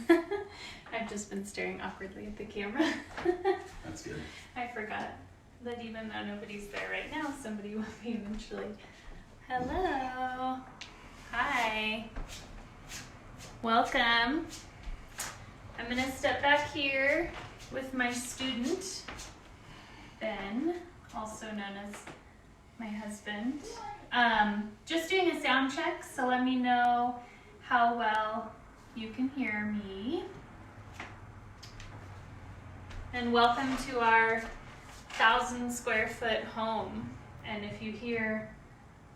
I've just been staring awkwardly at the camera. That's good. I forgot that even though nobody's there right now, somebody will be eventually. Hello. Hi. Welcome. I'm going to step back here with my student, Ben, also known as my husband. Just doing a sound check, so let me know how well you can hear me. And welcome to our 1,000 square foot home. And if you hear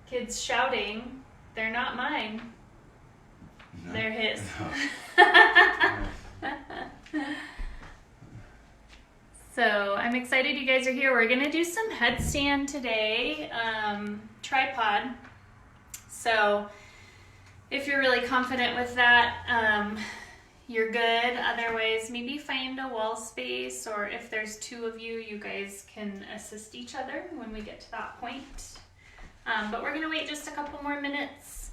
kids shouting, they're not mine. No. They're his. No. So I'm excited you guys are here. We're gonna do some headstand today, tripod. So if you're really confident with that, you're good. Otherwise, maybe find a wall space, or if there's two of you, you guys can assist each other when we get to that point. But we're gonna wait just a couple more minutes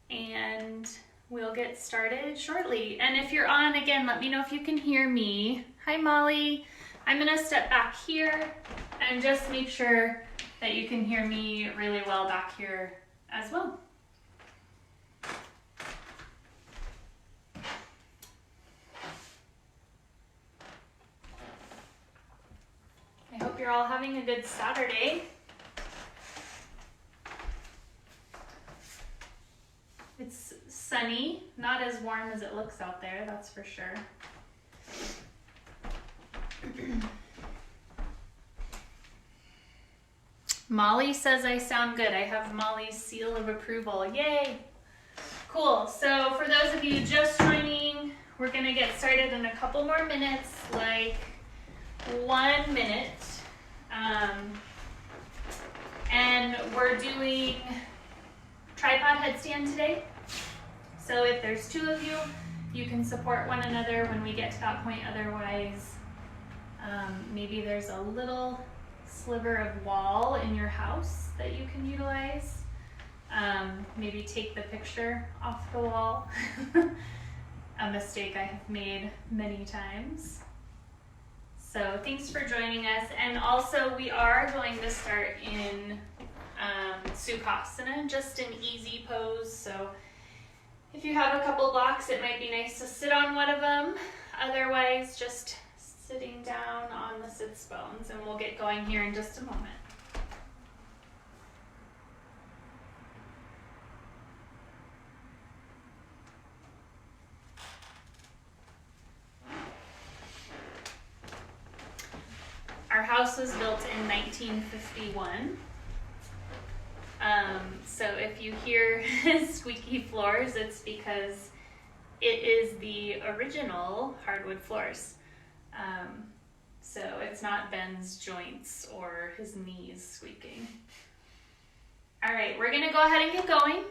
and we'll get started shortly. And if you're on, again, let me know if you can hear me. Hi, Molly. I'm gonna step back here and just make sure that you can hear me really well back here as well. I hope you're all having a good Saturday. It's sunny, not as warm as it looks out there, that's for sure. Molly says I sound good. I have Molly's seal of approval. Yay! Cool. So for those of you just joining, we're going to get started in a couple more minutes, like 1 minute. And we're doing tripod headstand today. So if there's two of you, you can support one another when we get to that point. Otherwise, maybe there's a little sliver of wall in your house that you can utilize. Maybe take the picture off the wall. A mistake I have made many times. So thanks for joining us. And also we are going to start in Sukhasana, just an easy pose. So if you have a couple blocks, it might be nice to sit on one of them. Otherwise, just sitting down on the sits bones, and we'll get going here in just a moment. Our house was built in 1951. So if you hear squeaky floors, it's because it is the original hardwood floors. So it's not Ben's joints or his knees squeaking. All right, we're gonna go ahead and get going.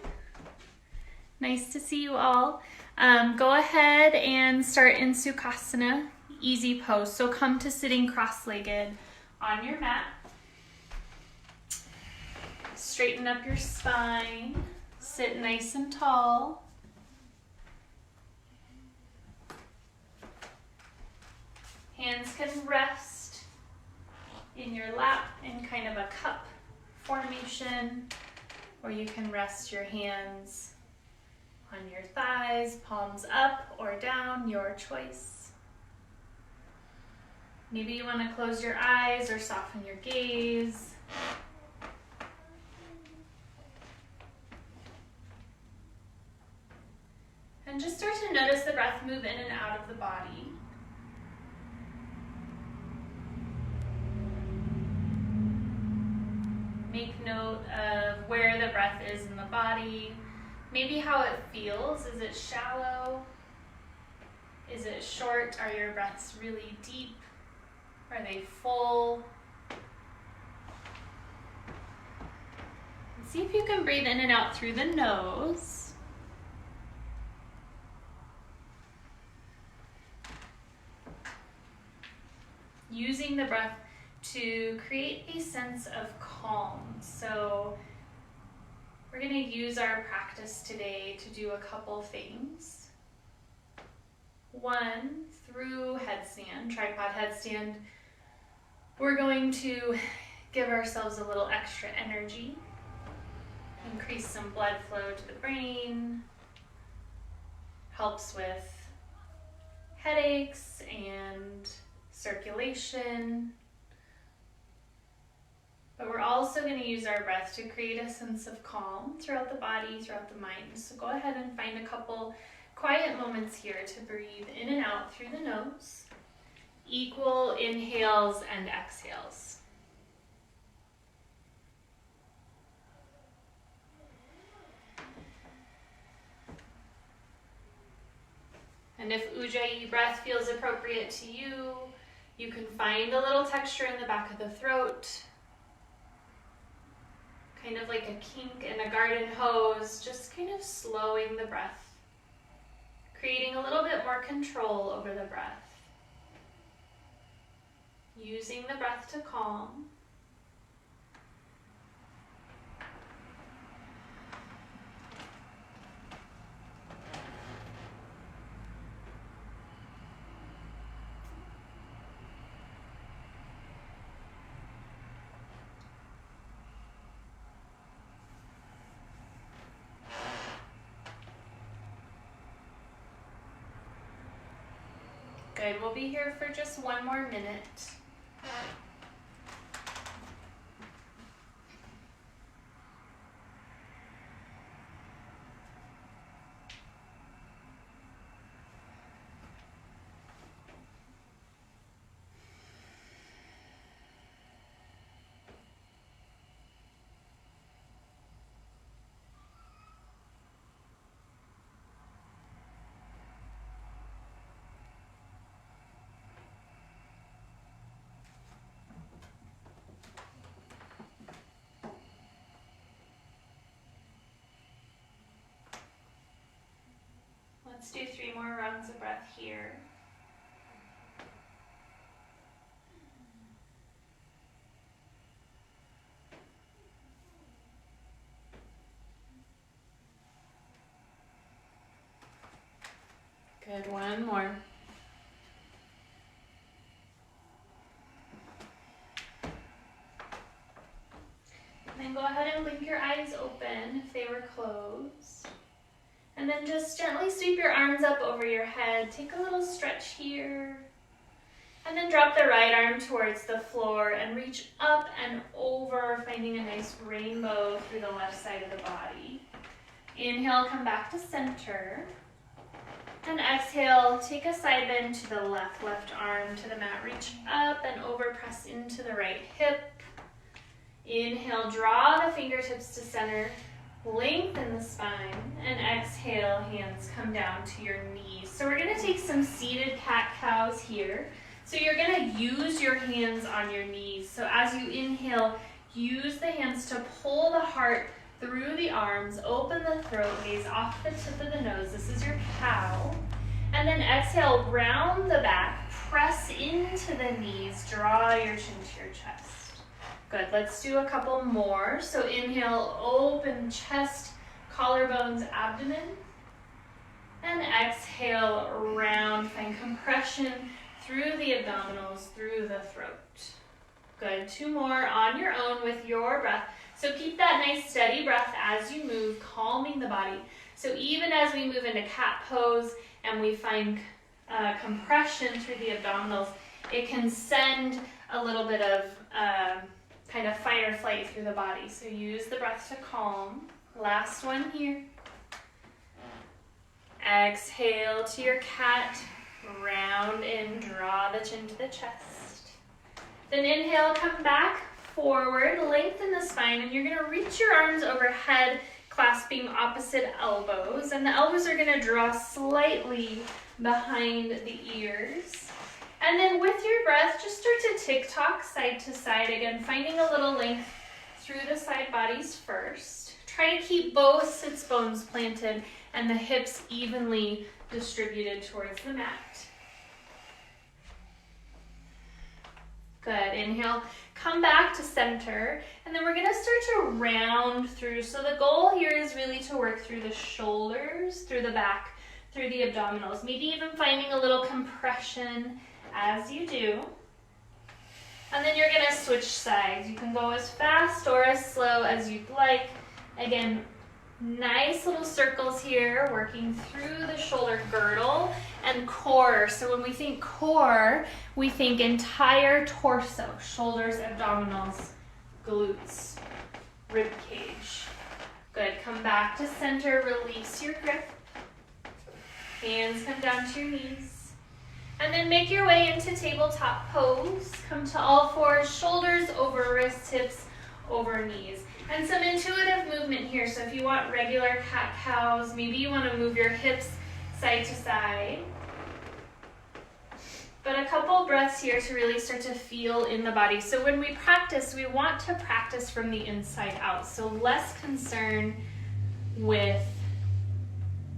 Nice to see you all. Go ahead and start in Sukhasana, easy pose. So come to sitting cross-legged on your mat. Straighten up your spine, sit nice and tall. Hands can rest in your lap in kind of a cup formation, or you can rest your hands on your thighs, palms up or down, your choice. Maybe you want to close your eyes or soften your gaze. And just start to notice the breath move in and out of the body. Make note of where the breath is in the body, maybe how it feels. Is it shallow? Is it short? Are your breaths really deep? Are they full? And see if you can breathe in and out through the nose. Using the breath to create a sense of calm. So we're going to use our practice today to do a couple things. one through headstand, tripod headstand. We're going to give ourselves a little extra energy, increase some blood flow to the brain, helps with headaches and circulation. But we're also going to use our breath to create a sense of calm throughout the body, throughout the mind. So go ahead and find a couple quiet moments here to breathe in and out through the nose. Equal inhales and exhales. And if Ujjayi breath feels appropriate to you, you can find a little texture in the back of the throat, kind of like a kink in a garden hose, just kind of slowing the breath, creating a little bit more control over the breath, using the breath to calm. Good, we'll be here for just one more minute. Let's do 3 more rounds of breath here. Good, one more. And then go ahead and blink your eyes open if they were closed. And then just gently sweep your arms up over your head. Take a little stretch here. And then drop the right arm towards the floor and reach up and over, finding a nice rainbow through the left side of the body. Inhale, come back to center. And exhale, take a side bend to the left arm to the mat. Reach up and over, press into the right hip. Inhale, draw the fingertips to center. Lengthen the spine, and exhale, hands come down to your knees. So we're going to take some seated cat-cows here. So you're going to use your hands on your knees. So as you inhale, use the hands to pull the heart through the arms, open the throat, gaze off the tip of the nose. This is your cow. And then exhale, round the back, press into the knees, draw your chin to your chest. Good, let's do a couple more. So inhale, open chest, collarbones, abdomen. And exhale, round, find compression through the abdominals, through the throat. Good, 2 more on your own with your breath. So keep that nice steady breath as you move, calming the body. So even as we move into cat pose and we find compression through the abdominals, it can send a little bit of kind of fight or flight through the body. So use the breath to calm. Last one here. Exhale to your cat. Round in, draw the chin to the chest. Then inhale, come back forward, lengthen the spine, and you're going to reach your arms overhead, clasping opposite elbows. And the elbows are going to draw slightly behind the ears. And then with your breath, just start to tick-tock side to side. Again, finding a little length through the side bodies first. Try to keep both sits bones planted and the hips evenly distributed towards the mat. Good, inhale, come back to center, and then we're gonna start to round through. So the goal here is really to work through the shoulders, through the back, through the abdominals. Maybe even finding a little compression as you do. And then you're gonna switch sides. You can go as fast or as slow as you'd like. Again, nice little circles here, working through the shoulder girdle and core. So when we think core, we think entire torso, shoulders, abdominals, glutes, rib cage. Good, come back to center, release your grip. Hands come down to your knees. And then make your way into tabletop pose. Come to all fours, shoulders over wrists, hips over knees. And some intuitive movement here. So if you want regular cat-cows, maybe you want to move your hips side to side. But a couple breaths here to really start to feel in the body. So when we practice, we want to practice from the inside out. So less concern with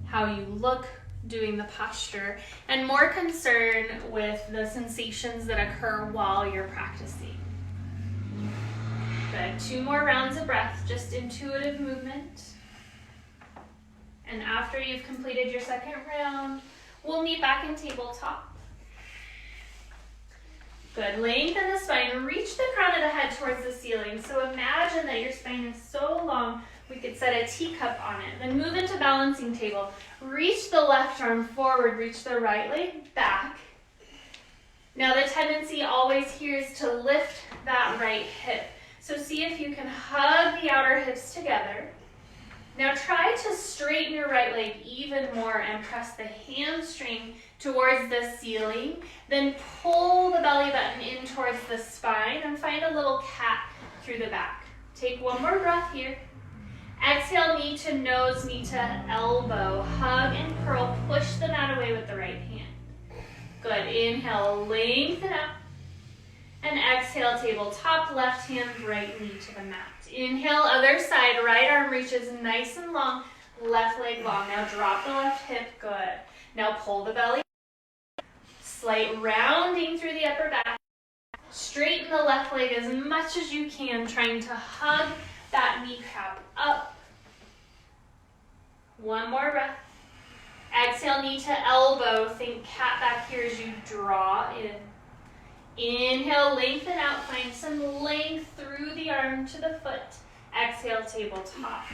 how you look doing the posture, and more concern with the sensations that occur while you're practicing. Good, 2 more rounds of breath, just intuitive movement. And after you've completed your second round, we'll meet back in tabletop. Good, lengthen the spine, reach the crown of the head towards the ceiling. So imagine that your spine is so long, we could set a teacup on it. Then move into balancing table. Reach the left arm forward, reach the right leg back. Now the tendency always here is to lift that right hip. So see if you can hug the outer hips together. Now try to straighten your right leg even more and press the hamstring towards the ceiling. Then pull the belly button in towards the spine and find a little cat through the back. Take 1 more breath here. Exhale, knee to nose, knee to elbow. Hug and curl, push the mat away with the right hand. Good, inhale, lengthen up. And exhale, tabletop, left hand, right knee to the mat. Inhale, other side, right arm reaches nice and long, left leg long. Now drop the left hip, good. Now pull the belly. Slight rounding through the upper back. Straighten the left leg as much as you can, trying to hug that kneecap up. 1 more breath. Exhale, knee to elbow. Think cat back here as you draw in. Inhale, lengthen out. Find some length through the arm to the foot. Exhale, tabletop.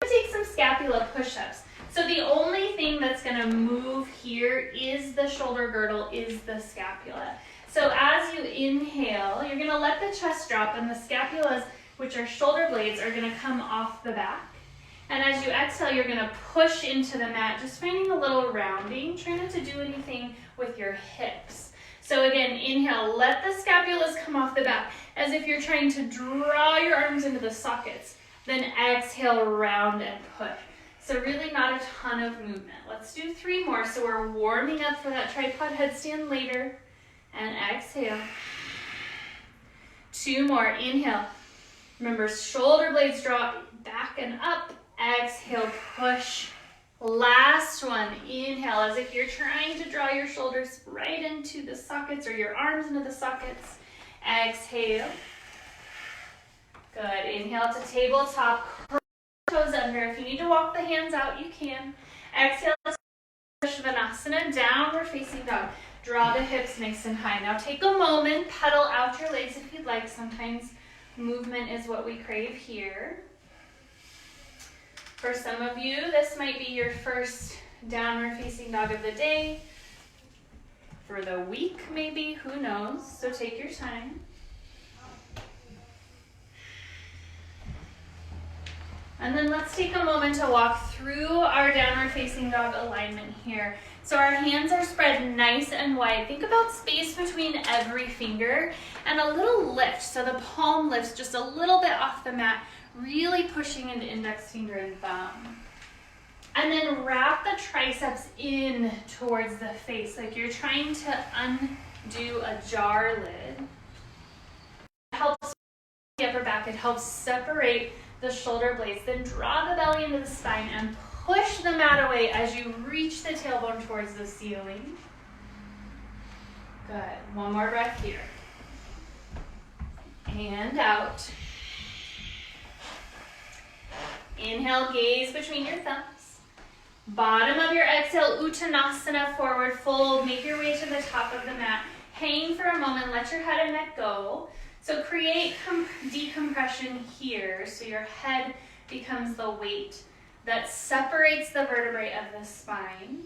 Take some scapula push-ups. So the only thing that's going to move here is the shoulder girdle, is the scapula. So as you inhale, you're going to let the chest drop, and the scapulas, which are shoulder blades, are going to come off the back. And as you exhale, you're going to push into the mat, just finding a little rounding. Try not to do anything with your hips. So again, inhale, let the scapulas come off the back as if you're trying to draw your arms into the sockets. Then exhale, round and push. So really not a ton of movement. Let's do 3 more. So we're warming up for that tripod headstand later. And exhale. 2 more. Inhale. Remember, shoulder blades draw back and up. Exhale, push. Last one. Inhale, as if you're trying to draw your shoulders right into the sockets or your arms into the sockets. Exhale. Good. Inhale to tabletop. Curl toes under. If you need to walk the hands out, you can. Exhale, Shavasana, downward facing dog. Draw the hips nice and high. Now take a moment, pedal out your legs if you'd like. Sometimes movement is what we crave here. For some of you, this might be your first downward facing dog of the day. For the week, maybe, who knows? So take your time. And then let's take a moment to walk through our downward facing dog alignment here. So our hands are spread nice and wide. Think about space between every finger and a little lift. So the palm lifts just a little bit off the mat, really pushing into index finger and thumb. And then wrap the triceps in towards the face, like you're trying to undo a jar lid. It helps the upper back, it helps separate the shoulder blades. Then draw the belly into the spine and push the mat away as you reach the tailbone towards the ceiling. Good. 1 more breath here. And out. Inhale, gaze between your thumbs. Bottom of your exhale, Uttanasana, forward fold. Make your way to the top of the mat. Hang for a moment, let your head and neck go. So create decompression here, so your head becomes the weight that separates the vertebrae of the spine,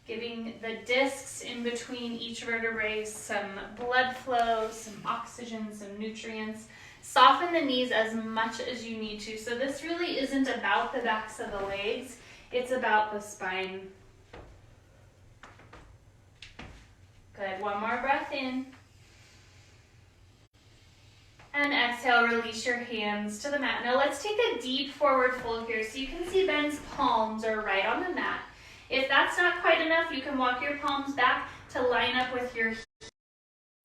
giving the discs in between each vertebrae some blood flow, some oxygen, some nutrients. Soften the knees as much as you need to. So this really isn't about the backs of the legs, it's about the spine. Good, one more breath in. And exhale, release your hands to the mat. Now let's take a deep forward fold here. So you can see Ben's palms are right on the mat. If that's not quite enough, you can walk your palms back to line up with your heels.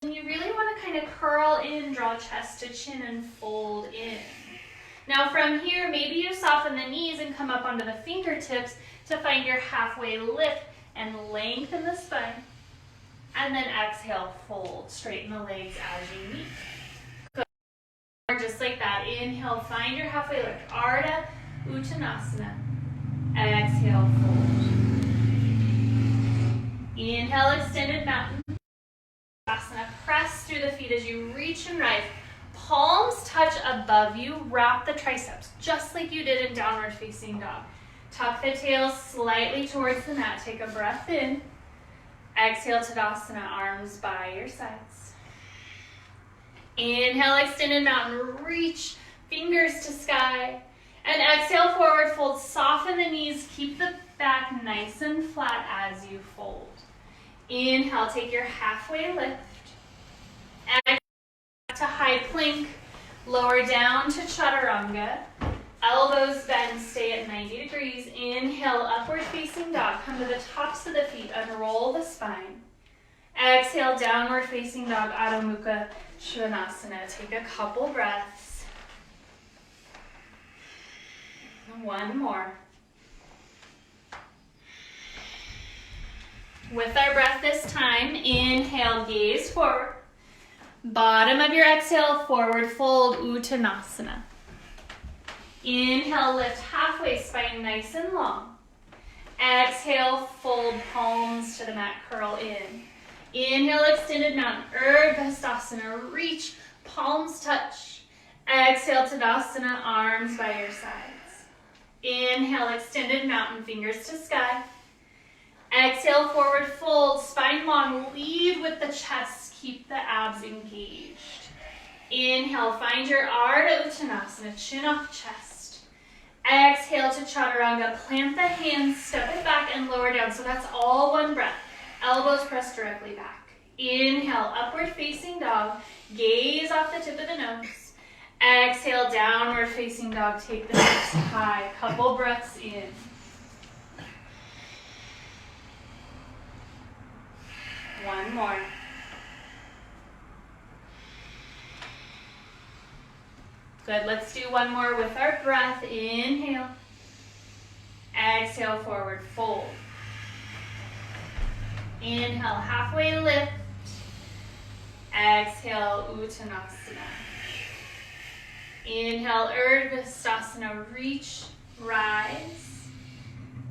And you really want to kind of curl in, draw chest to chin and fold in. Now from here, maybe you soften the knees and come up onto the fingertips to find your halfway lift and lengthen the spine. And then exhale, fold. Straighten the legs as you need. Good. Just like that. Inhale, find your halfway lift. Ardha Uttanasana. Exhale, fold. Inhale, extended mountain. Asana. Press through the feet as you reach and rise. Palms touch above you. Wrap the triceps, just like you did in downward facing dog. Tuck the tail slightly towards the mat. Take a breath in. Exhale, Tadasana, arms by your sides. Inhale, extended mountain. Reach, fingers to sky. And exhale, forward fold. Soften the knees. Keep the back nice and flat as you fold. Inhale, take your halfway lift. Exhale to high plank. Lower down to Chaturanga. Elbows bend, stay at 90 degrees. Inhale, upward facing dog. Come to the tops of the feet, unroll the spine. Exhale, downward facing dog, Adho Mukha Svanasana. Take a couple breaths. One more. With our breath this time, inhale, gaze forward. Bottom of your exhale, forward fold, Uttanasana. Inhale, lift halfway, spine nice and long. Exhale, fold palms to the mat, curl in. Inhale, extended mountain, Urdhva, reach, palms touch. Exhale, Tadasana, arms by your sides. Inhale, extended mountain, fingers to sky. Exhale, forward fold, spine long, lead with the chest, keep the abs engaged. Inhale, find your Ardha Uttanasana, chin off chest. Exhale to Chaturanga, plant the hands, step it back and lower down. So that's all one breath. Elbows press directly back. Inhale, upward facing dog, gaze off the tip of the nose. Exhale, downward facing dog, take the hips high. Couple breaths in. One more. Good, let's do one more with our breath. Inhale. Exhale, forward fold. Inhale, halfway lift. Exhale, Uttanasana. Inhale, Urdhva, reach, rise.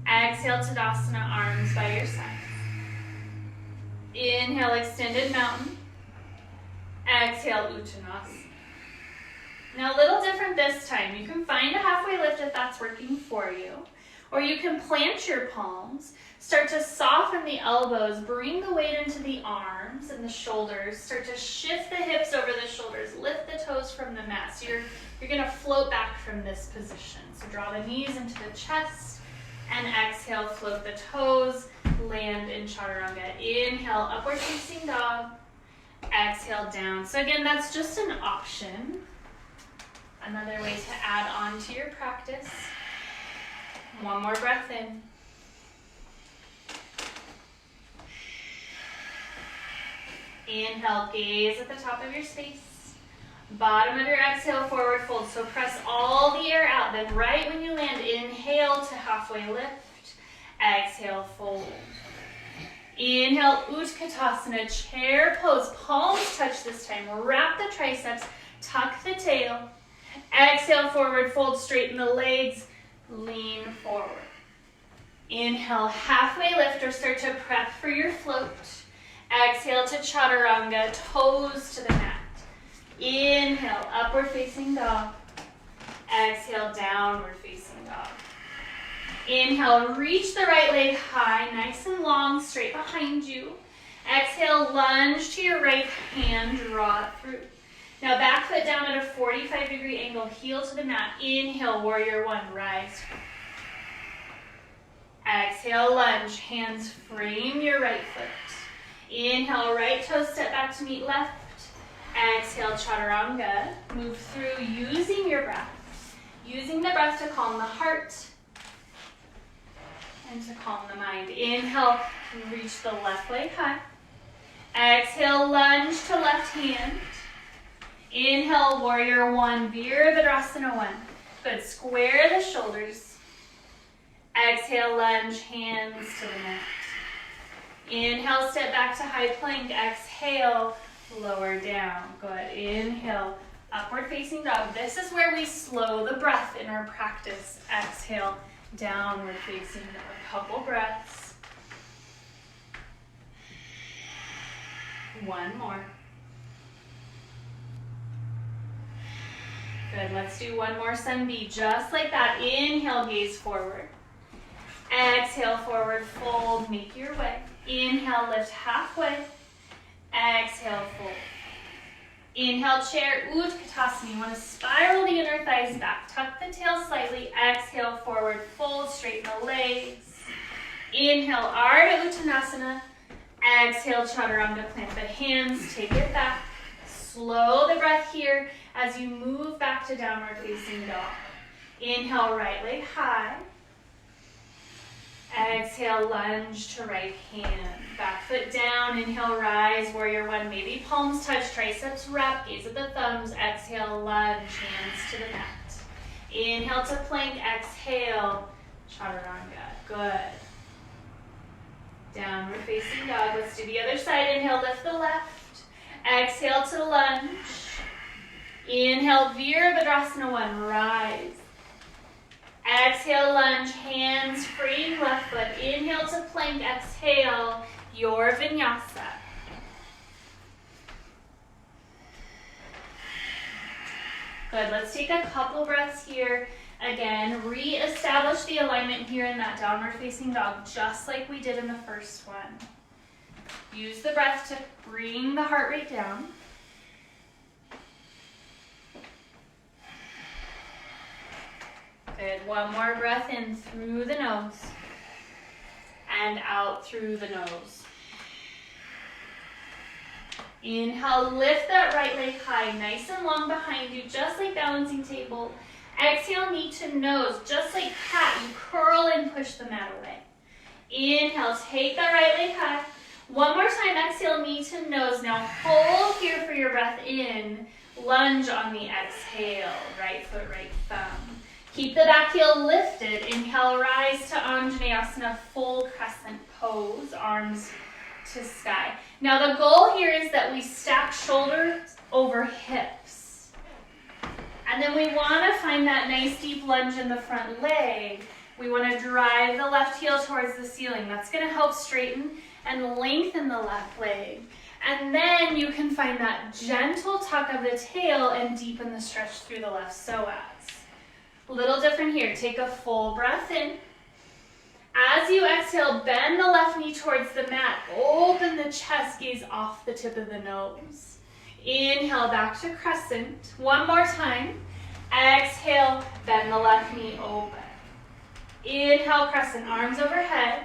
Exhale, Tadasana, arms by your sides. Inhale, extended mountain. Exhale, Uttanasana. Now a little different this time. You can find a halfway lift if that's working for you. Or you can plant your palms, start to soften the elbows, bring the weight into the arms and the shoulders, start to shift the hips over the shoulders, lift the toes from the mat. So you're gonna float back from this position. So draw the knees into the chest and exhale, float the toes, land in Chaturanga. Inhale, upward facing dog. Exhale, down. So again, that's just an option. Another way to add on to your practice. One more breath in. Inhale, gaze at the top of your space. Bottom of your exhale, forward fold. So press all the air out. Then right when you land, inhale to halfway lift. Exhale, fold. Inhale, Utkatasana, chair pose. Palms touch this time. Wrap the triceps, tuck the tail. Exhale, forward fold, straighten the legs. lean forward. Inhale, halfway lift or start to prep for your float. Exhale to Chaturanga, toes to the mat. Inhale, upward facing dog. Exhale, downward facing dog. Inhale, reach the right leg high, nice and long, straight behind you. Exhale, lunge to your right hand, draw it through. Now back foot down at a 45-degree angle, heel to the mat. Inhale, warrior one, rise. Exhale, lunge, hands frame your right foot. Inhale, right toe step back to meet left. Exhale, Chaturanga. Move through using your breath. Using the breath to calm the heart and to calm the mind. Inhale, reach the left leg high. Exhale, lunge to left hand. Inhale, warrior one, Virabhadrasana one. Good, square the shoulders. Exhale, lunge, hands to the mat. Inhale, step back to high plank. Exhale, lower down. Good, inhale, upward facing dog. This is where we slow the breath in our practice. Exhale, downward facing dog. Couple breaths. One more. Good, let's do one more sun B, just like that. Inhale, gaze forward. Exhale, forward fold, make your way. Inhale, lift halfway. Exhale, fold. Inhale, chair, Uttanasana. You want to spiral the inner thighs back. Tuck the tail slightly. Exhale, forward fold, straighten the legs. Inhale, Ardha Uttanasana. Exhale, Chaturanga, plant the hands, take it back. Slow the breath here as you move back to downward facing dog. Inhale, right leg high. Exhale, lunge to right hand. Back foot down, inhale, rise, warrior one. Maybe palms touch, triceps wrap, gaze at the thumbs. Exhale, lunge, hands to the mat. Inhale to plank, exhale, Chaturanga. Good. Downward facing dog. Let's do the other side. Inhale, lift the left. Exhale to lunge. Inhale, Virabhadrasana one, rise. Exhale, lunge, hands free, left foot. Inhale to plank, exhale, your vinyasa. Good, let's take a couple breaths here. Again, re-establish the alignment here in that downward facing dog, just like we did in the first one. Use the breath to bring the heart rate down. Good, one more breath in through the nose and out through the nose. Inhale, lift that right leg high, nice and long behind you, just like balancing table. Exhale, knee to nose, just like cat, you curl and push the mat away. Inhale, take that right leg high. One more time, exhale, knee to nose. Now hold here for your breath in. Lunge on the exhale, right foot, right thumb. Keep the back heel lifted. Inhale, rise to Anjaneyasana, full crescent pose, arms to sky. Now the goal here is that we stack shoulders over hips. And then we want to find that nice deep lunge in the front leg. We want to drive the left heel towards the ceiling. That's going to help straighten and lengthen the left leg. And then you can find that gentle tuck of the tail and deepen the stretch through the left psoas. A little different here. Take a full breath in. As you exhale, bend the left knee towards the mat. Open the chest, gaze off the tip of the nose. Inhale, back to crescent. One more time. Exhale, bend the left knee open. Inhale, crescent, arms overhead.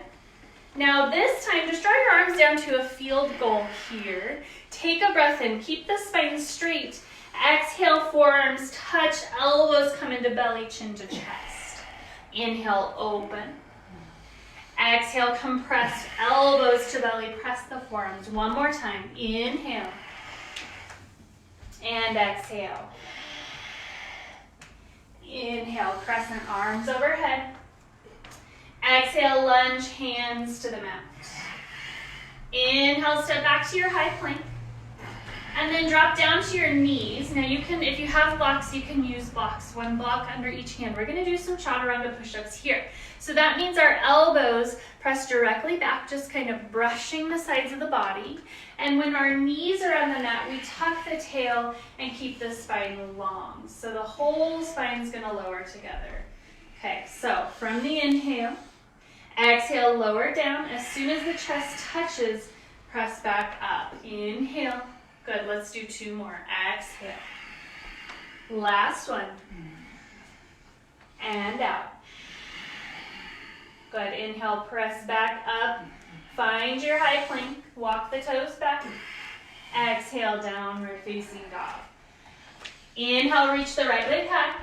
Now this time, just draw your arms down to a field goal here. Take a breath in. Keep the spine straight. Exhale, forearms touch, elbows come into belly, chin to chest. Inhale, open. Exhale, compress, elbows to belly, press the forearms. One more time. Inhale. And exhale. Inhale, crescent, arms overhead. Exhale, lunge, hands to the mat. Inhale, step back to your high plank. And then drop down to your knees. Now you can, if you have blocks, you can use blocks. One block under each hand. We're gonna do some Chaturanga push-ups here. So that means our elbows press directly back, just kind of brushing the sides of the body. And when our knees are on the mat, we tuck the tail and keep the spine long. So the whole spine's gonna lower together. Okay, so from the inhale, exhale, lower down. As soon as the chest touches, press back up. Inhale. Good, let's do 2 more. Exhale. Last one. And out. Good, inhale, press back up. Find your high plank. Walk the toes back. Exhale, downward facing dog. Inhale, reach the right leg high.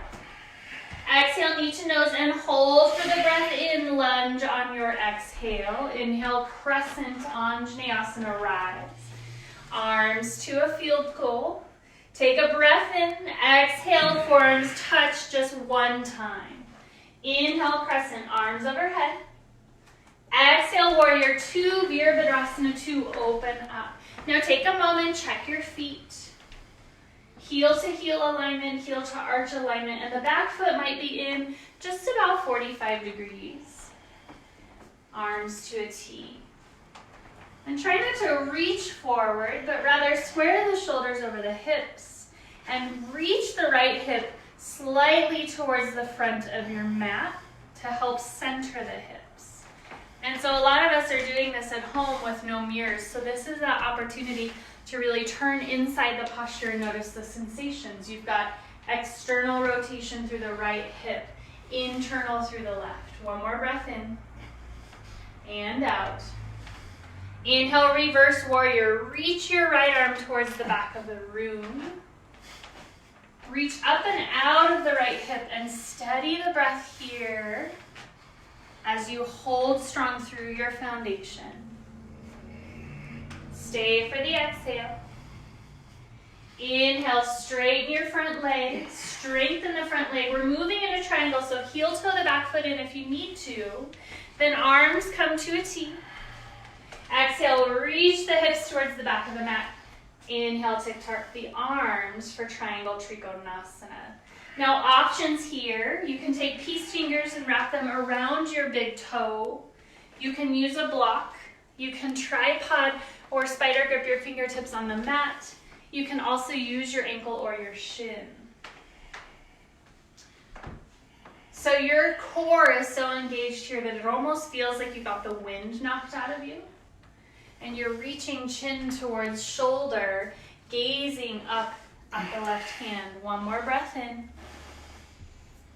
Exhale, knee to nose, and hold for the breath in. Lunge on your exhale. Inhale, crescent, Anjaneyasana, rise. Arms to a field goal. Take a breath in. Exhale, forearms touch just 1 time. Inhale, crescent, arms overhead. Exhale, warrior 2, Virabhadrasana 2, open up. Now take a moment, check your feet. Heel to heel alignment, heel to arch alignment, and the back foot might be in just about 45 degrees. Arms to a T. And try not to reach forward, but rather square the shoulders over the hips and reach the right hip slightly towards the front of your mat to help center the hips. And so a lot of us are doing this at home with no mirrors, so this is that opportunity to really turn inside the posture and notice the sensations. You've got external rotation through the right hip, internal through the left. 1 more breath in and out. Inhale, reverse warrior. Reach your right arm towards the back of the room. Reach up and out of the right hip and steady the breath here as you hold strong through your foundation. Stay for the exhale. Inhale, straighten your front leg. Strengthen the front leg. We're moving in a triangle, so heel toe the back foot in if you need to. Then arms come to a T. Exhale, reach the hips towards the back of the mat. Inhale to tuck the arms for triangle Trikonasana. Now options here, you can take peace fingers and wrap them around your big toe. You can use a block. You can tripod or spider grip your fingertips on the mat. You can also use your ankle or your shin. So your core is so engaged here that it almost feels like you got the wind knocked out of you. And you're reaching chin towards shoulder, gazing up at the left hand. 1 more breath in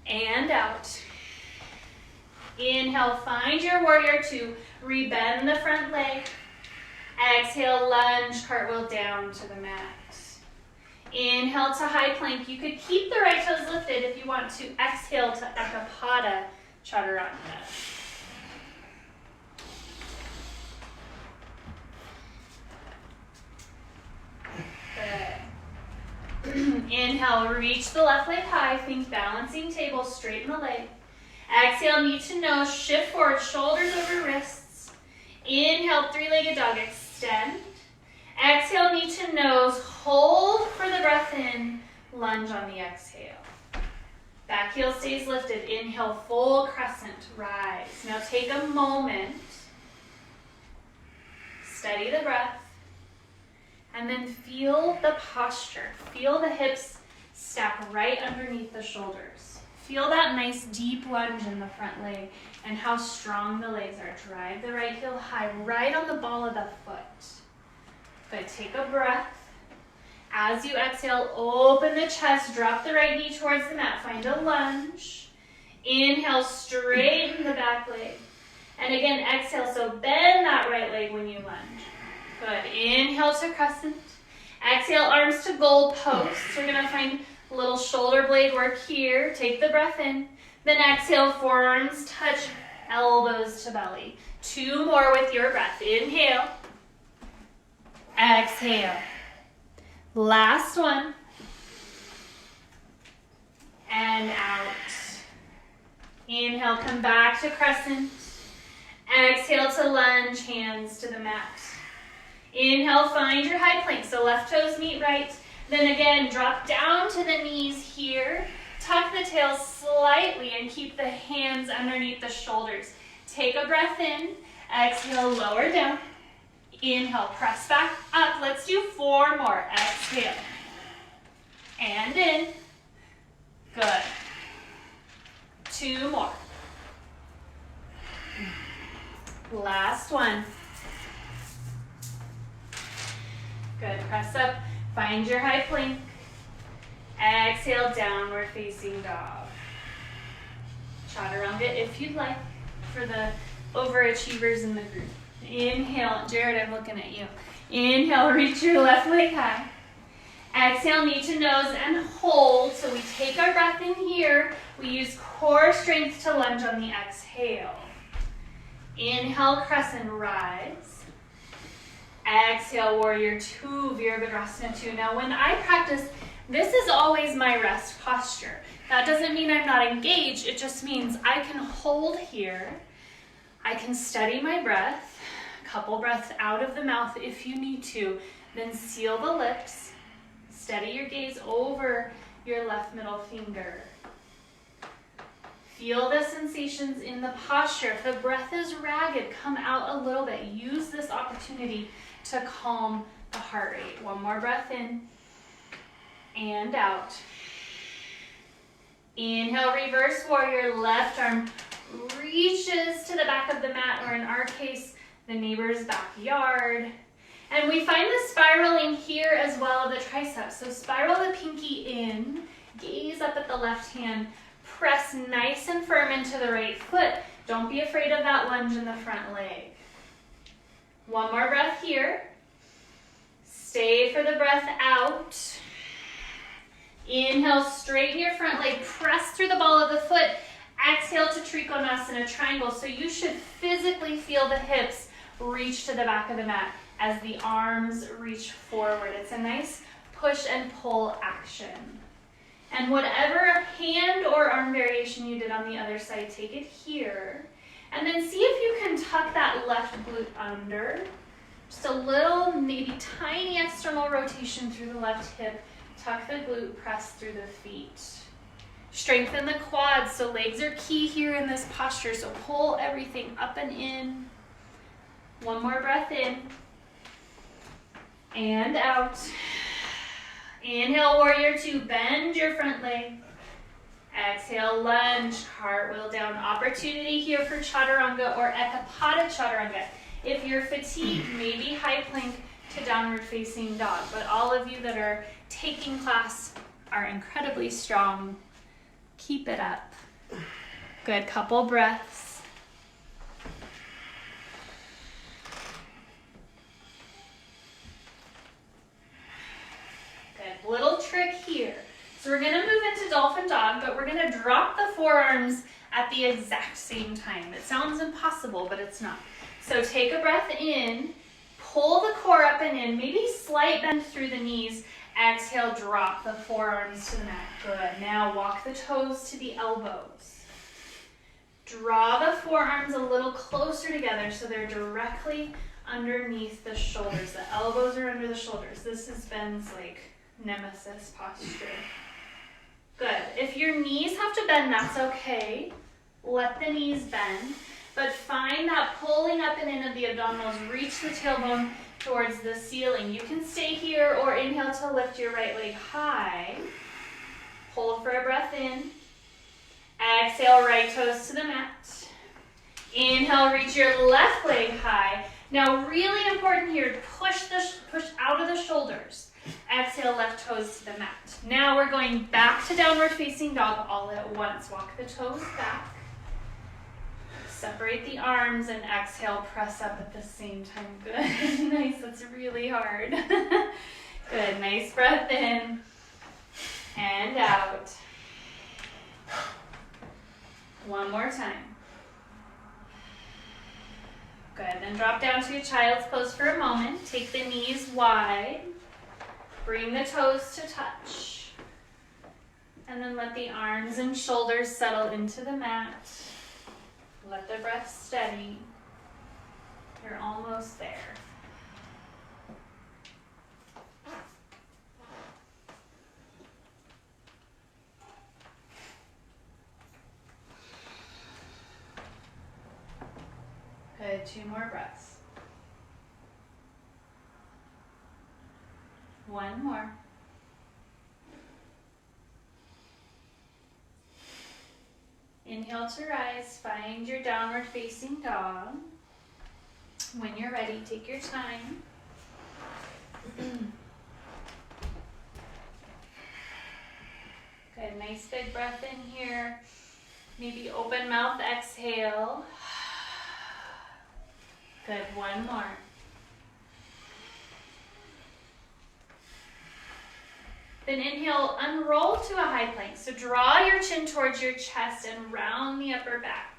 and out. Inhale, find your warrior 2. Rebend the front leg. Exhale, lunge, cartwheel down to the mat. Inhale to high plank. You could keep the right toes lifted if you want to. Exhale to Ekapada Chaturanga. Good. Inhale, reach the left leg high. Think balancing table, straighten the leg. Exhale, knee to nose, shift forward, shoulders over wrists. Inhale, 3-legged dog, extend. Exhale, knee to nose, hold for the breath in, lunge on the exhale. Back heel stays lifted. Inhale, full crescent, rise. Now take a moment, steady the breath, and then feel the posture. Feel the hips stack right underneath the shoulders. Feel that nice deep lunge in the front leg and how strong the legs are. Drive the right heel high, right on the ball of the foot. Good, take a breath. As you exhale, open the chest, drop the right knee towards the mat, find a lunge. Inhale, straighten the back leg. And again, exhale, so bend that right leg when you lunge. Good, inhale to crescent. Exhale, arms to goal post. We're gonna find a little shoulder blade work here. Take the breath in. Then exhale, forearms touch, elbows to belly. 2 more with your breath. Inhale. Exhale. Last one. And out. Inhale, come back to crescent. Exhale to lunge, hands to the mat. Inhale, find your high plank. So left toes meet right. Then again, drop down to the knees here. Tuck the tail slightly and keep the hands underneath the shoulders. Take a breath in. Exhale, lower down. Inhale, press back up. Let's do 4 more. Exhale. And in. Good. 2 more. Last one. Good. Press up. Find your high plank. Exhale, downward facing dog. Chaturanga if you'd like, for the overachievers in the group. Inhale. Jared, I'm looking at you. Inhale, reach your left leg high. Exhale, knee to nose and hold. So we take our breath in here. We use core strength to lunge on the exhale. Inhale, crescent rise. Exhale, warrior 2, Virabhadrasana 2. Now when I practice, this is always my rest posture. That doesn't mean I'm not engaged. It just means I can hold here. I can steady my breath. A couple breaths out of the mouth if you need to. Then seal the lips. Steady your gaze over your left middle finger. Feel the sensations in the posture. If the breath is ragged, come out a little bit. Use this opportunity to calm the heart rate. One more breath in and out. Inhale, reverse warrior. Left arm reaches to the back of the mat, or in our case, the neighbor's backyard. And we find the spiraling here as well of the triceps. So spiral the pinky in, gaze up at the left hand, press nice and firm into the right foot. Don't be afraid of that lunge in the front leg. One more breath here. Stay for the breath out. Inhale, straighten your front leg, press through the ball of the foot. Exhale to Trikonasana triangle. So you should physically feel the hips reach to the back of the mat as the arms reach forward. It's a nice push and pull action. And whatever hand or arm variation you did on the other side, take it here. And then see if you can tuck that left glute under. Just a little, maybe tiny external rotation through the left hip. Tuck the glute, press through the feet. Strengthen the quads, so legs are key here in this posture. So pull everything up and in. One more breath in. And out. Inhale, warrior 2, bend your front leg. Exhale, lunge, cartwheel down. Opportunity here for Chaturanga or Ekapada Chaturanga. If you're fatigued, maybe high plank to downward facing dog. But all of you that are taking class are incredibly strong. Keep it up. Good, couple breaths. Good, little trick here. So we're gonna move into Dolphin Dog, but we're gonna drop the forearms at the exact same time. It sounds impossible, but it's not. So take a breath in, pull the core up and in, maybe slight bend through the knees. Exhale, drop the forearms to the mat. Good. Now walk the toes to the elbows. Draw the forearms a little closer together so they're directly underneath the shoulders. The elbows are under the shoulders. This is Ben's like nemesis posture. Good. If your knees have to bend, that's okay. Let the knees bend. But find that pulling up and in of the abdominals. Reach the tailbone towards the ceiling. You can stay here or inhale to lift your right leg high. Hold for a breath in. Exhale, right toes to the mat. Inhale, reach your left leg high. Now, really important here, push out of the shoulders. Exhale, left toes to the mat. Now we're going back to downward facing dog all at once. Walk the toes back. Separate the arms and exhale, press up at the same time. Good, nice, that's really hard. Good, nice breath in and out. One more time. Good, then drop down to a child's pose for a moment. Take the knees wide. Bring the toes to touch. And then let the arms and shoulders settle into the mat. Let the breath steady. You're almost there. Good, 2 more breaths. 1 more. Inhale to rise, find your downward facing dog. When you're ready, take your time. Good, nice big breath in here. Maybe open mouth, exhale. Good, 1 more. Then inhale, unroll to a high plank. So draw your chin towards your chest and round the upper back.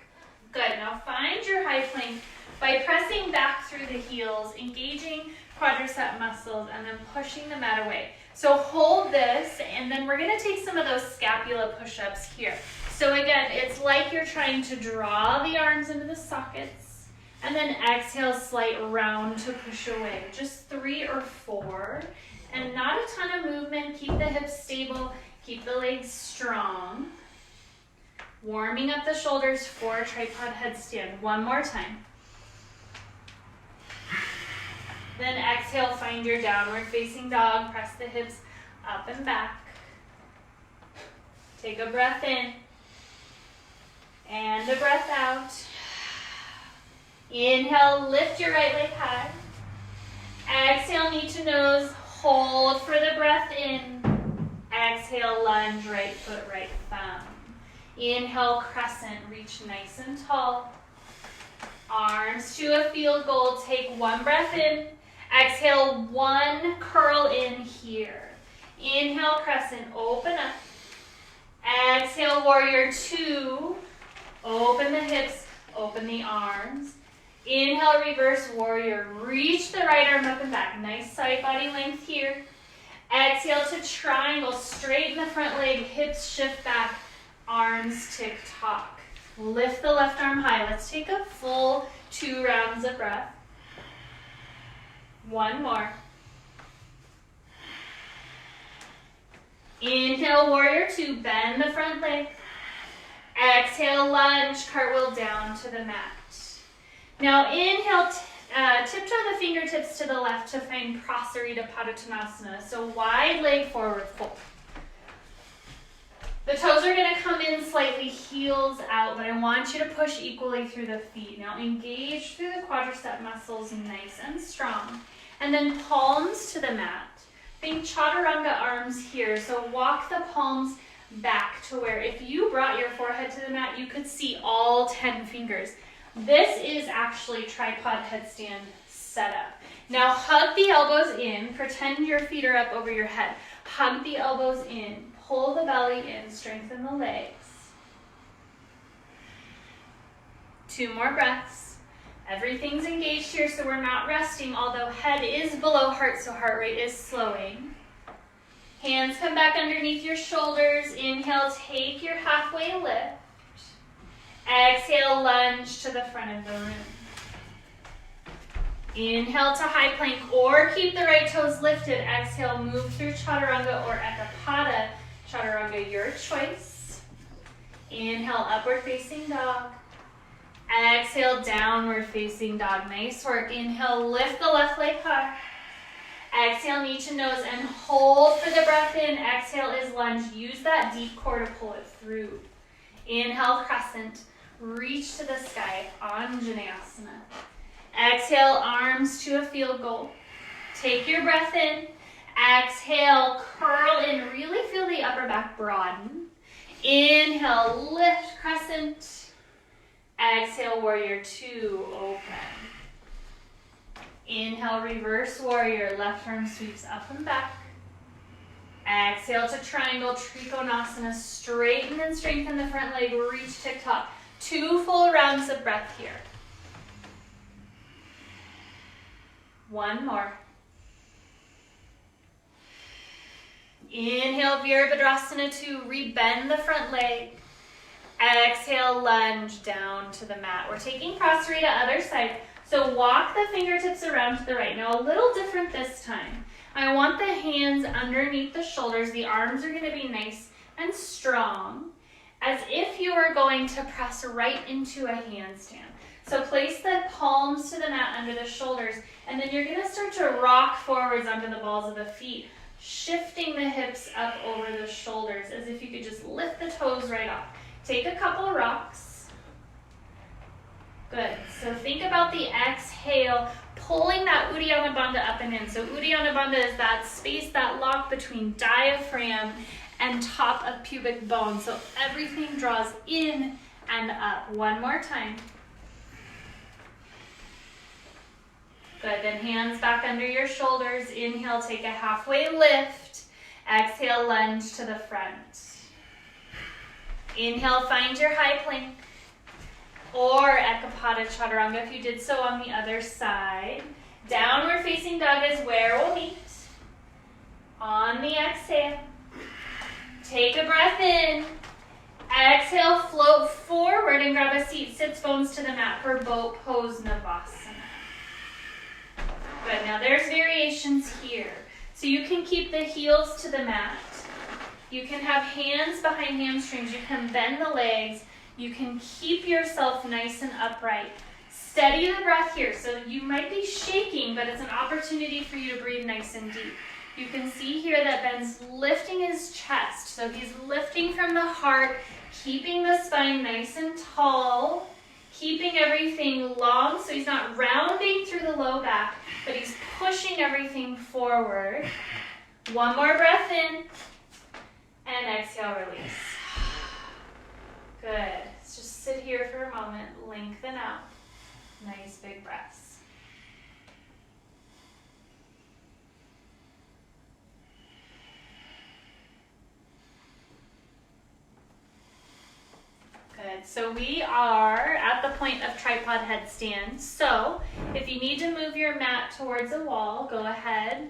Good, now find your high plank by pressing back through the heels, engaging quadricep muscles, and then pushing the mat away. So hold this, and then we're gonna take some of those scapula push-ups here. So again, it's like you're trying to draw the arms into the sockets, and then exhale, slight round to push away. Just 3 or 4, and not a ton of movement. Keep the hips stable, keep the legs strong. Warming up the shoulders for tripod headstand. 1 more time. Then exhale, find your downward facing dog. Press the hips up and back. Take a breath in and a breath out. Inhale, lift your right leg high. Exhale, knee to nose. Hold for the breath in. Exhale, lunge, right foot, right thumb. Inhale, crescent, reach nice and tall. Arms to a field goal. Take 1 breath in. Exhale, 1 curl in here. Inhale, crescent, open up. Exhale, warrior 2. Open the hips, open the arms. Inhale, reverse warrior. Reach the right arm up and back. Nice side body length here. Exhale to triangle. Straighten the front leg, hips shift back, arms tick tock. Lift the left arm high. Let's take a full 2 rounds of breath. 1 more. Inhale, warrior 2, bend the front leg. Exhale, lunge, cartwheel down to the mat. Now inhale, tiptoe the fingertips to the left to find Prasarita Padottanasana. So wide leg forward fold. The toes are going to come in slightly, heels out, but I want you to push equally through the feet. Now engage through the quadricep muscles nice and strong. And then palms to the mat. Think Chaturanga arms here. So walk the palms back to where if you brought your forehead to the mat, you could see all 10 fingers. This is actually tripod headstand setup. Now hug the elbows in. Pretend your feet are up over your head. Hug the elbows in. Pull the belly in, strengthen the legs. 2 more breaths. Everything's engaged here, so we're not resting, although head is below heart, so heart rate is slowing. Hands come back underneath your shoulders. Inhale, take your halfway lift. Exhale, lunge to the front of the room. Inhale to high plank, or keep the right toes lifted. Exhale, move through Chaturanga or Ekapada. Chaturanga, your choice. Inhale, upward facing dog. Exhale, downward facing dog. Nice work. Inhale, lift the left leg high. Exhale, knee to nose, and hold for the breath in. Exhale is lunge. Use that deep core to pull it through. Inhale, crescent. Reach to the sky, Anjaneyasana. Exhale, arms to a field goal. Take your breath in. Exhale, curl in. Really feel the upper back broaden. Inhale, lift, crescent. Exhale, warrior 2, open. Inhale, reverse warrior. Left arm sweeps up and back. Exhale to triangle, Trikonasana. Straighten and strengthen the front leg. Reach tick-tock. 2 full rounds of breath here. 1 more. Inhale, Virabhadrasana 2. Rebend the front leg. Exhale, lunge down to the mat. We're taking Prasarita other side. So walk the fingertips around to the right. Now a little different this time. I want the hands underneath the shoulders. The arms are going to be nice and strong, as if you were going to press right into a handstand. So place the palms palms to the mat under the shoulders, and then you're gonna start to rock forwards onto the balls of the feet, shifting the hips up over the shoulders as if you could just lift the toes right off. Take a couple rocks. Good. So think about the exhale, pulling that Uddiyana Bandha up and in. So Uddiyana Bandha is that space, that lock between diaphragm and top of pubic bone. So everything draws in and up. One more time. Good, then hands back under your shoulders. Inhale, take a halfway lift. Exhale, lunge to the front. Inhale, find your high plank. Or Ekapada Chaturanga if you did so on the other side. Downward facing dog is where we'll meet. On the exhale, take a breath in. Exhale, float forward and grab a seat. Sits bones to the mat for boat pose Navasana. Good, now there's variations here. So you can keep the heels to the mat. You can have hands behind hamstrings. You can bend the legs. You can keep yourself nice and upright. Steady the breath here. So you might be shaking, but it's an opportunity for you to breathe nice and deep. You can see here that Ben's lifting his chest. So he's lifting from the heart, keeping the spine nice and tall, keeping everything long so he's not rounding through the low back, but he's pushing everything forward. One more breath in, and exhale, release. Good. Let's just sit here for a moment, lengthen out. Nice big breaths. Good. So we are at the point of tripod headstand. So if you need to move your mat towards a wall, go ahead.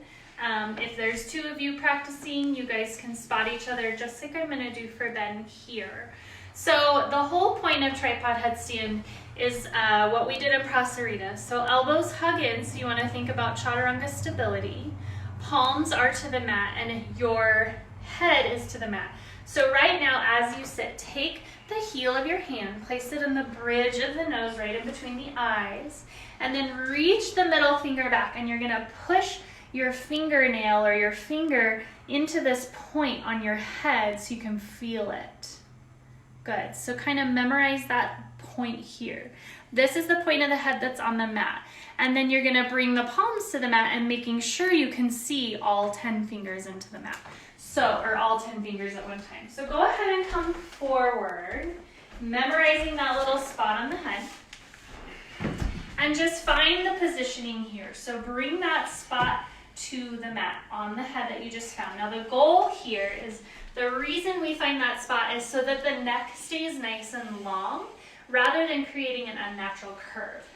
If there's two of you practicing, you guys can spot each other just like I'm going to do for Ben here. So the whole point of tripod headstand is what we did in Prasarita. So elbows hug in, so you want to think about Chaturanga stability. Palms are to the mat and your head is to the mat. So right now as you sit, take the heel of your hand, place it in the bridge of the nose right in between the eyes, and then reach the middle finger back, and you're going to push your fingernail or your finger into this point on your head so you can feel it. Good. So kind of memorize that point here. This is the point of the head that's on the mat. And then you're going to bring the palms to the mat and making sure you can see all 10 fingers into the mat. So, or all 10 fingers at one time. So go ahead and come forward, memorizing that little spot on the head. And just find the positioning here. So bring that spot to the mat on the head that you just found. Now the goal here is, the reason we find that spot is so that the neck stays nice and long rather than creating an unnatural curve.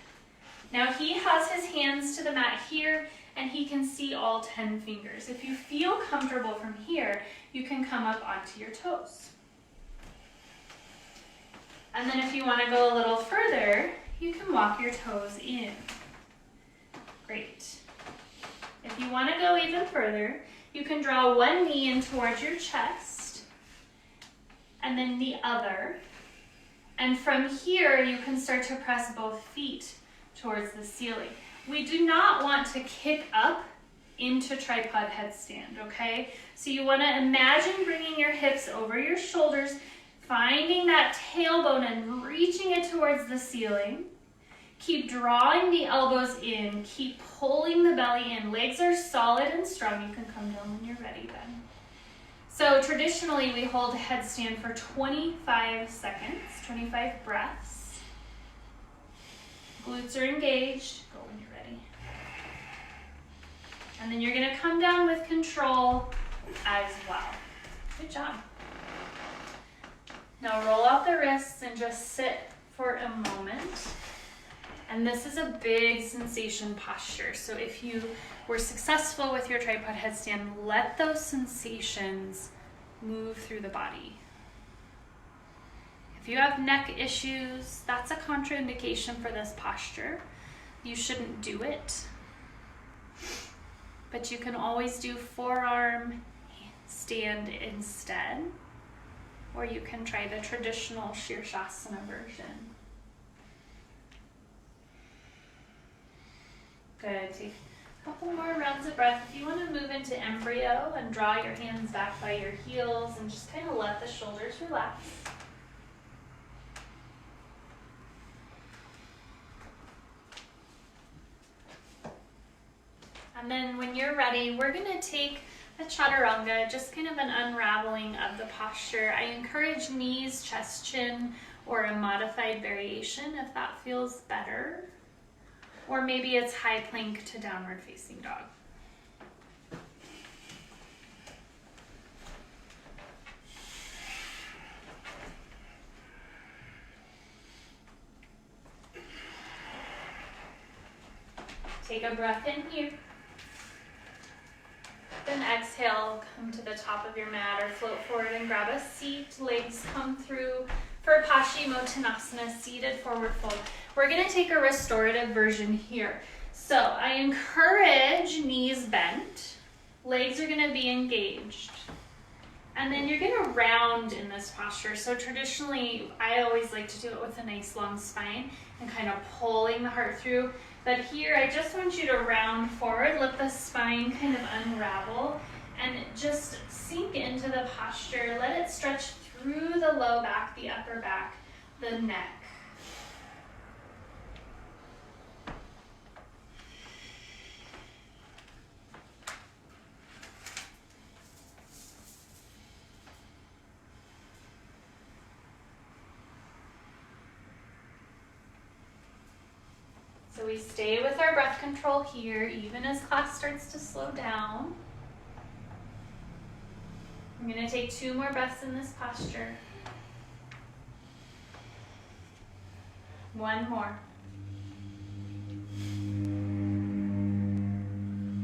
Now he has his hands to the mat here and he can see all 10 fingers. If you feel comfortable from here, you can come up onto your toes. And then if you want to go a little further, you can walk your toes in. Great. If you want to go even further, you can draw one knee in towards your chest and then the other. And from here, you can start to press both feet towards the ceiling. We do not want to kick up into tripod headstand, okay? So you want to imagine bringing your hips over your shoulders, finding that tailbone and reaching it towards the ceiling. Keep drawing the elbows in, keep pulling the belly in. Legs are solid and strong. You can come down when you're ready, Ben. So traditionally, we hold headstand for 25 seconds, 25 breaths. Glutes are engaged. Go when you're ready. And then you're going to come down with control as well. Good job. Now roll out the wrists and just sit for a moment. And this is a big sensation posture. So if you were successful with your tripod headstand, let those sensations move through the body. If you have neck issues, that's a contraindication for this posture. You shouldn't do it. But you can always do forearm stand instead. Or you can try the traditional Shavasana version. Good. Take a couple more rounds of breath. If you want to move into embryo and draw your hands back by your heels and just kind of let the shoulders relax. And then when you're ready, we're going to take a Chaturanga, just kind of an unraveling of the posture. I encourage knees, chest, chin, or a modified variation if that feels better. Or maybe it's high plank to downward facing dog. Take a breath in here. Then exhale, come to the top of your mat or float forward and grab a seat. Legs come through for Paschimottanasana, seated forward fold. We're going to take a restorative version here. So I encourage knees bent. Legs are going to be engaged. And then you're going to round in this posture. So traditionally, I always like to do it with a nice long spine and kind of pulling the heart through. But here, I just want you to round forward, let the spine kind of unravel, and just sink into the posture. Let it stretch through the low back, the upper back, the neck. So we stay with our breath control here, even as class starts to slow down. I'm going to take 2 more breaths in this posture. 1 more.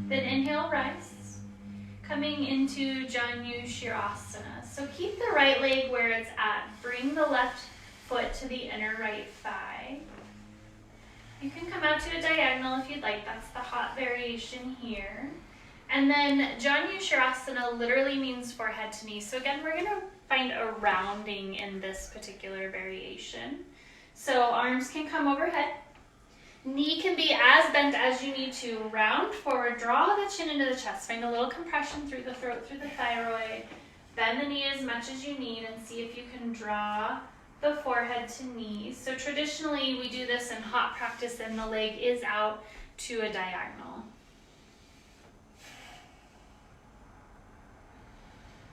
Then inhale, rise. Coming into Jana Stratton. So keep the right leg where it's at. Bring the left foot to the inner right thigh. You can come out to a diagonal if you'd like. That's the hot variation here. And then Jana Stratton literally means forehead to knee. So again, we're going to find a rounding in this particular variation. So arms can come overhead. Knee can be as bent as you need to. Round forward, draw the chin into the chest. Find a little compression through the throat, through the thyroid. Bend the knee as much as you need and see if you can draw the forehead to knee. So traditionally we do this in hot practice and the leg is out to a diagonal.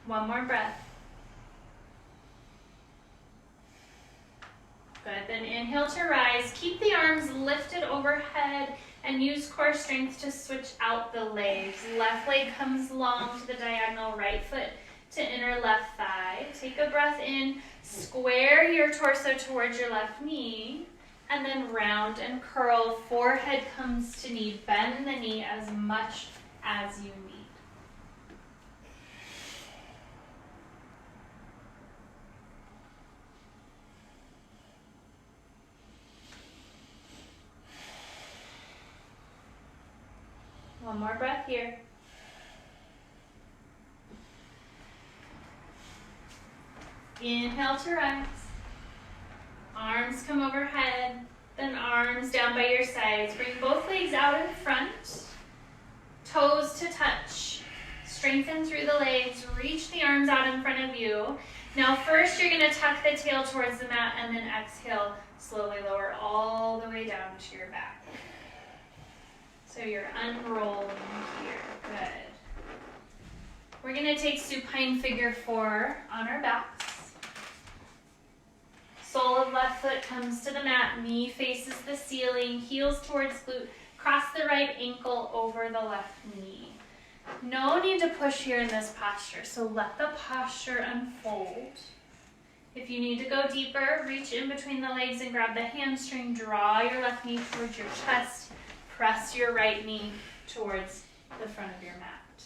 1 more breath. Good, then inhale to rise. Keep the arms lifted overhead and use core strength to switch out the legs. Left leg comes long to the diagonal, right foot to inner left thigh. Take a breath in, square your torso towards your left knee, and then round and curl. Forehead comes to knee. Bend the knee as much as you need. One more breath here. Inhale to rise. Arms come overhead, then arms down by your sides. Bring both legs out in front, toes to touch. Strengthen through the legs, reach the arms out in front of you. Now first you're going to tuck the tail towards the mat and then exhale, slowly lower all the way down to your back. So you're unrolling here, good. We're going to take Supine Figure-4 on our backs. Sole of left foot comes to the mat, knee faces the ceiling, heels towards glute, cross the right ankle over the left knee. No need to push here in this posture, so let the posture unfold. If you need to go deeper, reach in between the legs and grab the hamstring, draw your left knee towards your chest, press your right knee towards the front of your mat.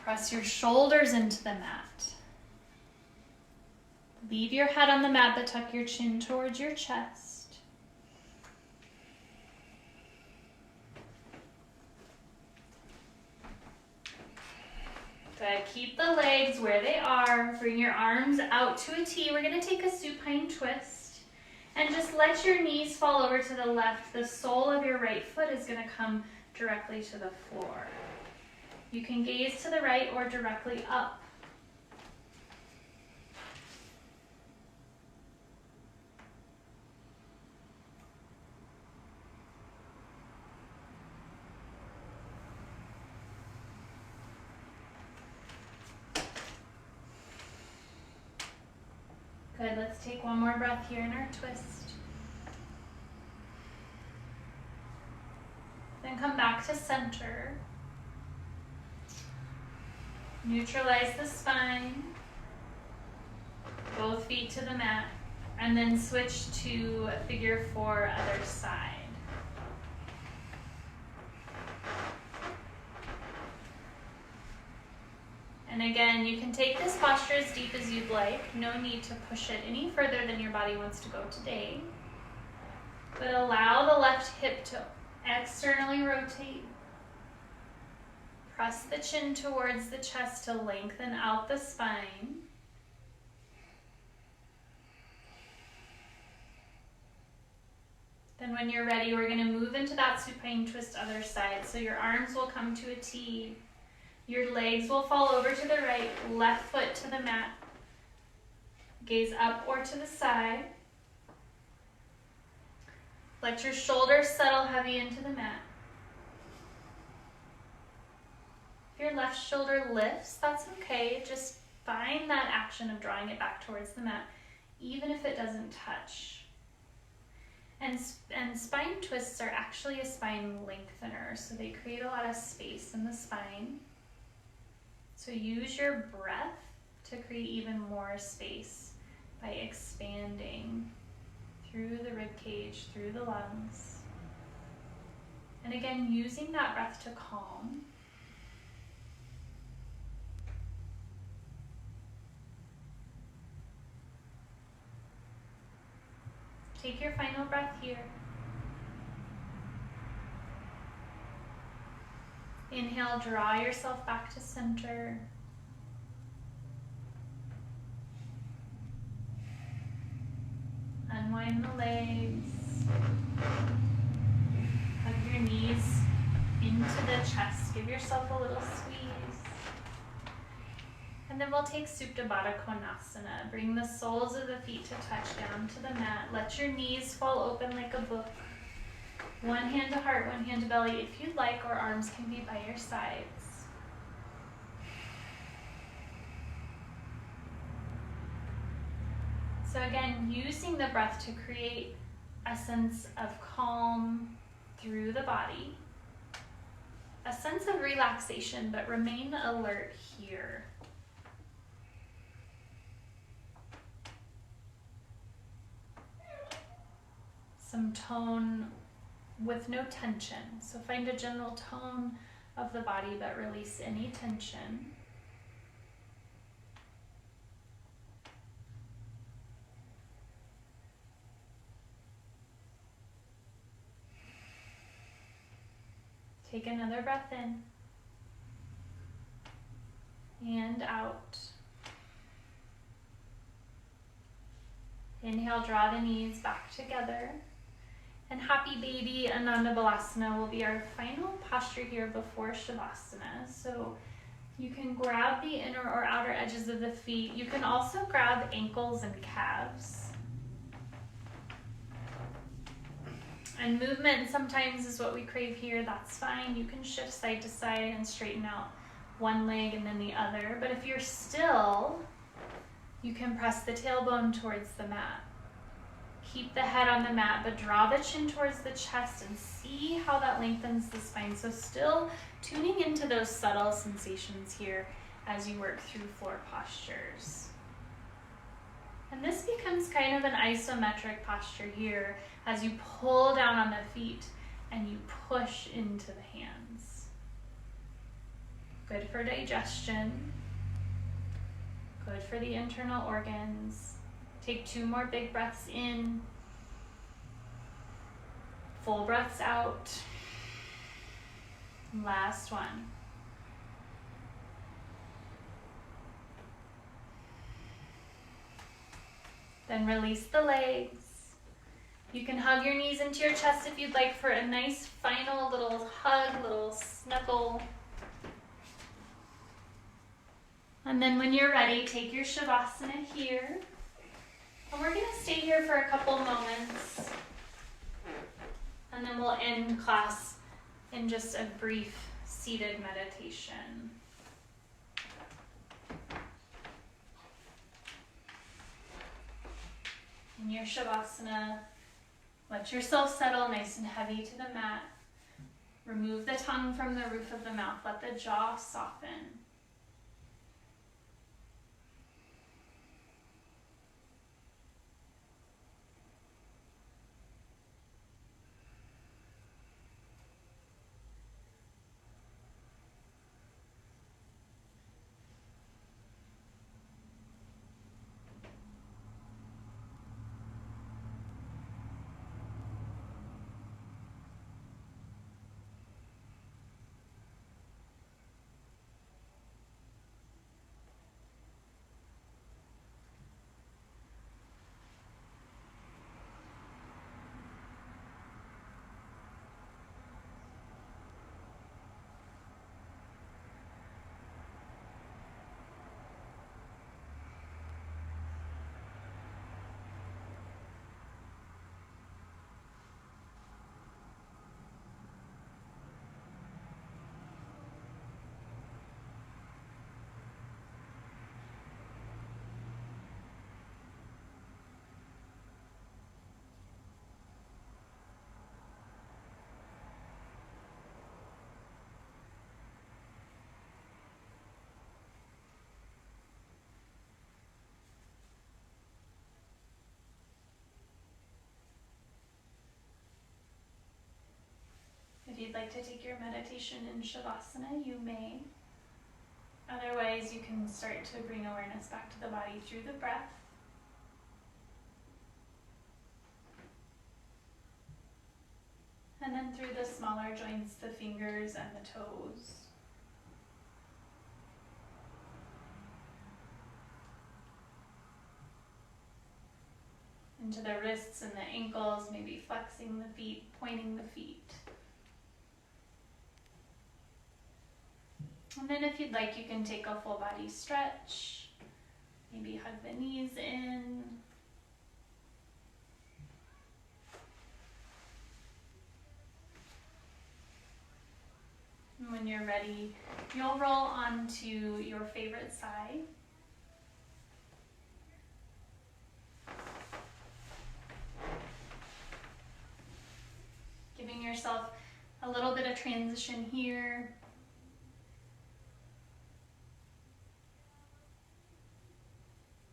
Press your shoulders into the mat. Leave your head on the mat, but tuck your chin towards your chest. Good. Keep the legs where they are. Bring your arms out to a T. We're going to take a supine twist. And just let your knees fall over to the left. The sole of your right foot is going to come directly to the floor. You can gaze to the right or directly up. Good, let's take one more breath here in our twist. Then come back to center. Neutralize the spine. Both feet to the mat. And then switch to figure-4 other side. And again, you can take this posture as deep as you'd like. No need to push it any further than your body wants to go today. But allow the left hip to externally rotate. Press the chin towards the chest to lengthen out the spine. Then when you're ready, we're going to move into that supine twist other side. So your arms will come to a T. Your legs will fall over to the right, left foot to the mat. Gaze up or to the side. Let your shoulders settle heavy into the mat. If your left shoulder lifts, that's okay. Just find that action of drawing it back towards the mat, even if it doesn't touch. And spine twists are actually a spine lengthener, so they create a lot of space in the spine. So use your breath to create even more space by expanding through the rib cage, through the lungs. And again, using that breath to calm. Take your final breath here. Inhale, draw yourself back to center. Unwind the legs. Hug your knees into the chest. Give yourself a little squeeze. And then we'll take Supta Baddha Konasana. Bring the soles of the feet to touch down to the mat. Let your knees fall open like a book. One hand to heart, one hand to belly if you'd like, or arms can be by your sides. So again, using the breath to create a sense of calm through the body, a sense of relaxation, but remain alert here. Some tone with no tension. So find a general tone of the body, but release any tension. Take another breath in and out. Inhale, draw the knees back together. And happy baby, Ananda Balasana will be our final posture here before Shavasana. So you can grab the inner or outer edges of the feet. You can also grab ankles and calves. And movement sometimes is what we crave here. That's fine. You can shift side to side and straighten out one leg and then the other. But if you're still, you can press the tailbone towards the mat. Keep the head on the mat, but draw the chin towards the chest and see how that lengthens the spine. So still tuning into those subtle sensations here as you work through floor postures. And this becomes kind of an isometric posture here as you pull down on the feet and you push into the hands. Good for digestion. Good for the internal organs. Take 2 more big breaths in. Full breaths out. Last one. Then release the legs. You can hug your knees into your chest if you'd like for a nice final little hug, little snuggle. And then when you're ready, take your Shavasana here. And we're going to stay here for a couple moments. And then we'll end class in just a brief seated meditation. In your Shavasana, let yourself settle nice and heavy to the mat. Remove the tongue from the roof of the mouth. Let the jaw soften. If you'd like to take your meditation in Shavasana, you may. Otherwise, you can start to bring awareness back to the body through the breath. And then through the smaller joints, the fingers and the toes. Into the wrists and the ankles, maybe flexing the feet, pointing the feet. And then if you'd like, you can take a full body stretch. Maybe hug the knees in. And when you're ready, you'll roll onto your favorite side. Giving yourself a little bit of transition here.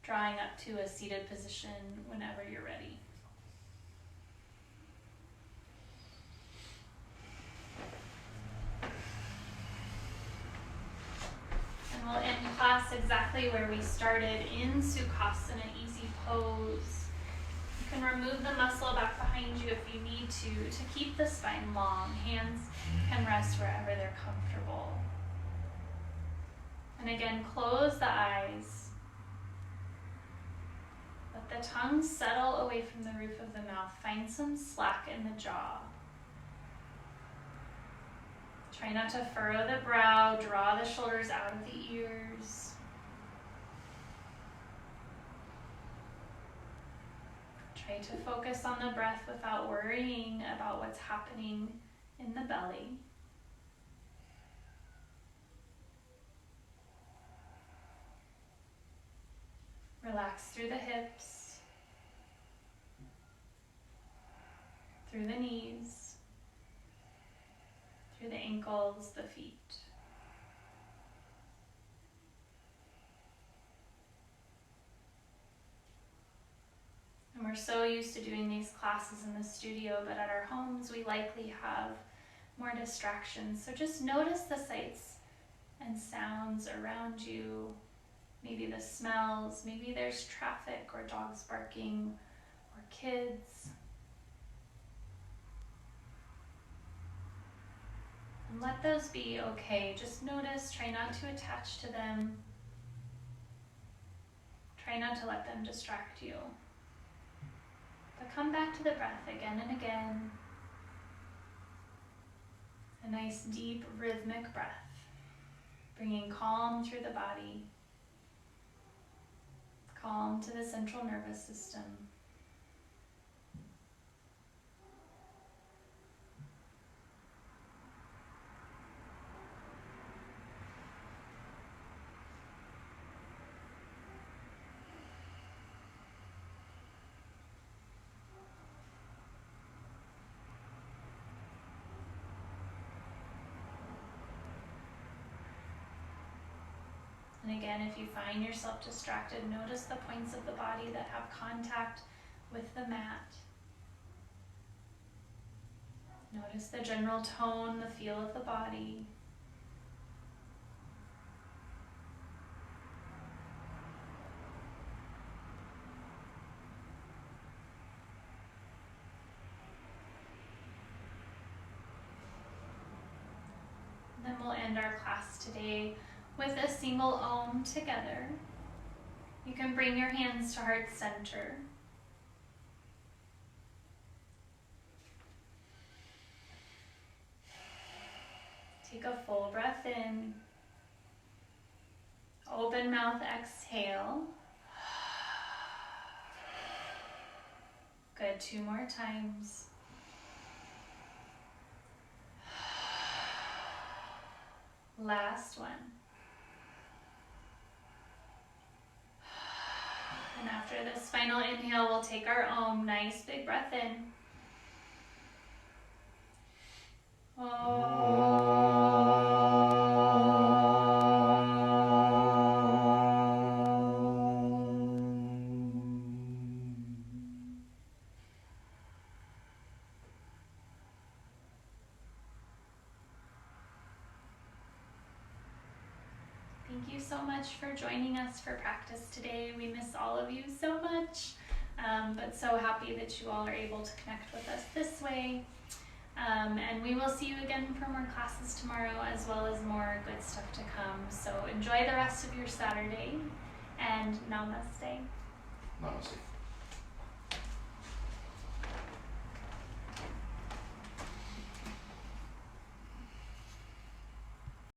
Drawing up to a seated position whenever you're ready. And we'll end class exactly where we started in Sukhasana, easy pose. You can remove the muscle back behind you if you need to keep the spine long. Hands can rest wherever they're comfortable. And again, close the eyes. Let the tongue settle away from the roof of the mouth. Find some slack in the jaw. Try not to furrow the brow. Draw the shoulders out of the ears. Try to focus on the breath without worrying about what's happening in the belly. Relax through the hips, through the knees, through the ankles, the feet. And we're so used to doing these classes in the studio, but at our homes we likely have more distractions. So just notice the sights and sounds around you. Maybe the smells, maybe there's traffic or dogs barking or kids. And let those be okay. Just notice, try not to attach to them. Try not to let them distract you. But come back to the breath again and again. A nice deep rhythmic breath, bringing calm through the body, calm to the central nervous system. And again, if you find yourself distracted, notice the points of the body that have contact with the mat. Notice the general tone, the feel of the body. Then we'll end our class today with a single Om together. You can bring your hands to heart center. Take a full breath in. Open mouth, exhale. Good, 2 more times. Last one. And after this final inhale, we'll take our Om. Nice big breath in. Thank you so much for joining us for practice today. We miss all of you so much, but so happy that you all are able to connect with us this way. And we will see you again for more classes tomorrow, as well as more good stuff to come. So enjoy the rest of your Saturday, and namaste. Namaste.